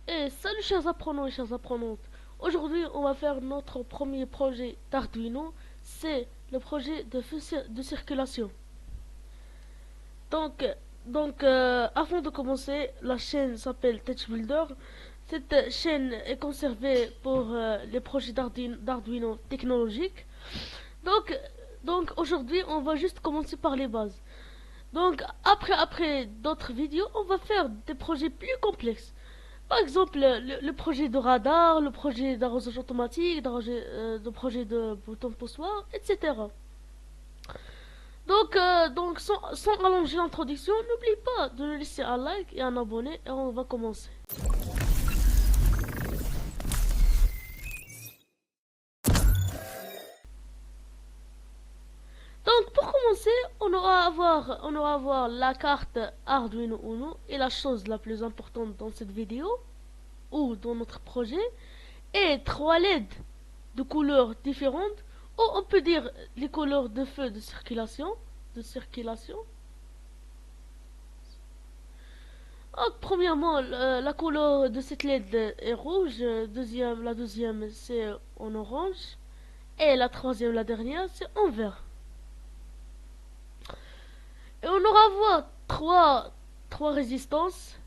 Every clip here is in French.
Salut chers apprenants et chères apprenantes. Aujourd'hui, on va faire notre premier projet d'Arduino. C'est le projet de circulation. Donc, avant de commencer, la chaîne s'appelle TouchBuilder. Cette chaîne est conservée pour les projets d'Arduino technologiques. Donc, aujourd'hui, on va juste commencer par les bases. Donc, après d'autres vidéos, on va faire des projets plus complexes. Par exemple, le projet de radar, le projet d'arrosage automatique, le projet de bouton poussoir, etc. Sans allonger l'introduction, n'oublie pas de laisser un like et un abonné et on va commencer. Donc, pour commencer, on aura à voir la carte Arduino Uno et la chose la plus importante dans cette vidéo ou dans notre projet et 3 LED de couleurs différentes, ou on peut dire les couleurs de feu de circulation. Donc, premièrement, la couleur de cette LED est rouge, la deuxième c'est en orange, et la troisième, la dernière, c'est en vert. Et on aura à voir trois résistances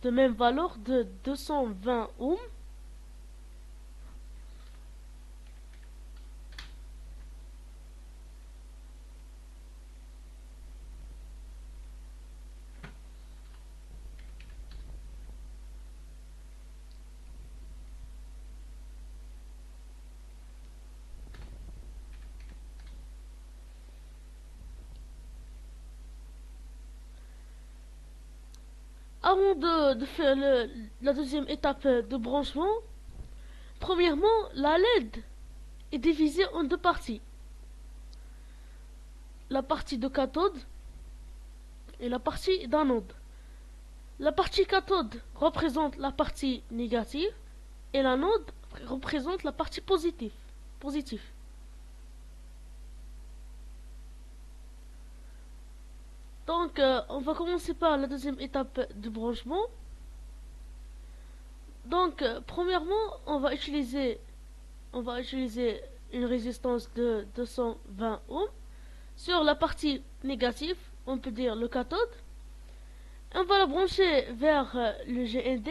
de même valeur de 220 ohms. Avant de faire la deuxième étape de branchement, premièrement, la LED est divisée en deux parties. La partie de cathode et la partie d'anode. La partie cathode représente la partie négative et l'anode représente la partie positive. Donc, on va commencer par la deuxième étape de branchement. Donc, premièrement, on va utiliser une résistance de 220 ohms. Sur la partie négative, on peut dire le cathode. On va la brancher vers le GND,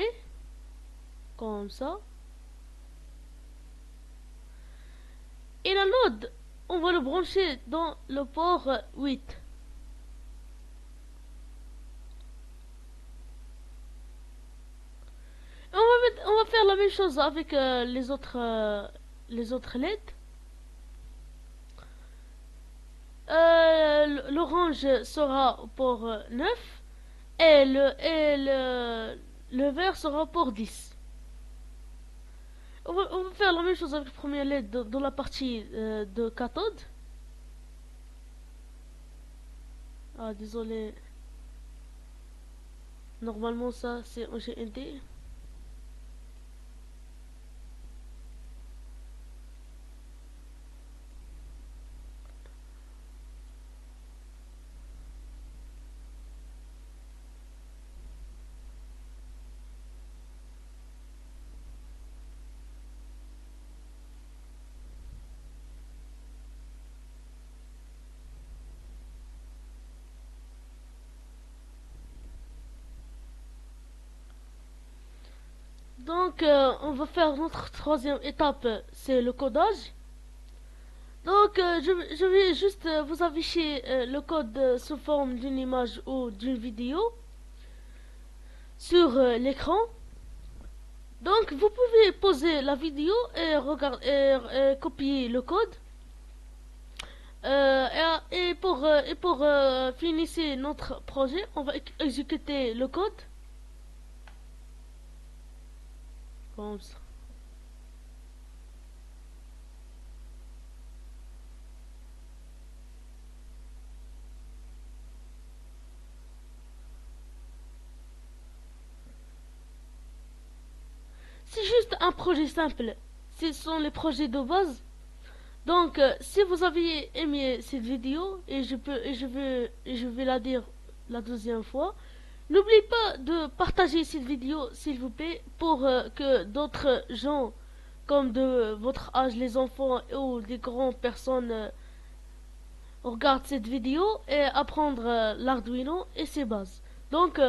comme ça. Et l'anode, on va le brancher dans le port 8. On va faire la même chose avec les autres LED. L'orange sera pour 9 et le vert sera pour 10. On va faire la même chose avec le premier LED dans la partie de cathode. Ah, désolé. Normalement, ça, c'est en GND. Donc, on va faire notre troisième étape, c'est le codage. Donc, je vais juste vous afficher le code sous forme d'une image ou d'une vidéo sur l'écran. Donc, vous pouvez poser la vidéo et copier le code. Et pour finir notre projet, on va exécuter le code. Comme ça. C'est juste un projet simple. Ce sont les projets de base. Donc, si vous avez aimé cette vidéo, et je vais la dire la deuxième fois, N'oubliez pas de partager cette vidéo, s'il vous plaît, pour que d'autres gens, comme de votre âge, les enfants ou des grandes personnes, regardent cette vidéo et apprendre l'Arduino et ses bases. Donc,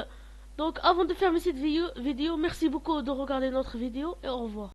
avant de fermer cette vidéo, merci beaucoup de regarder notre vidéo et au revoir.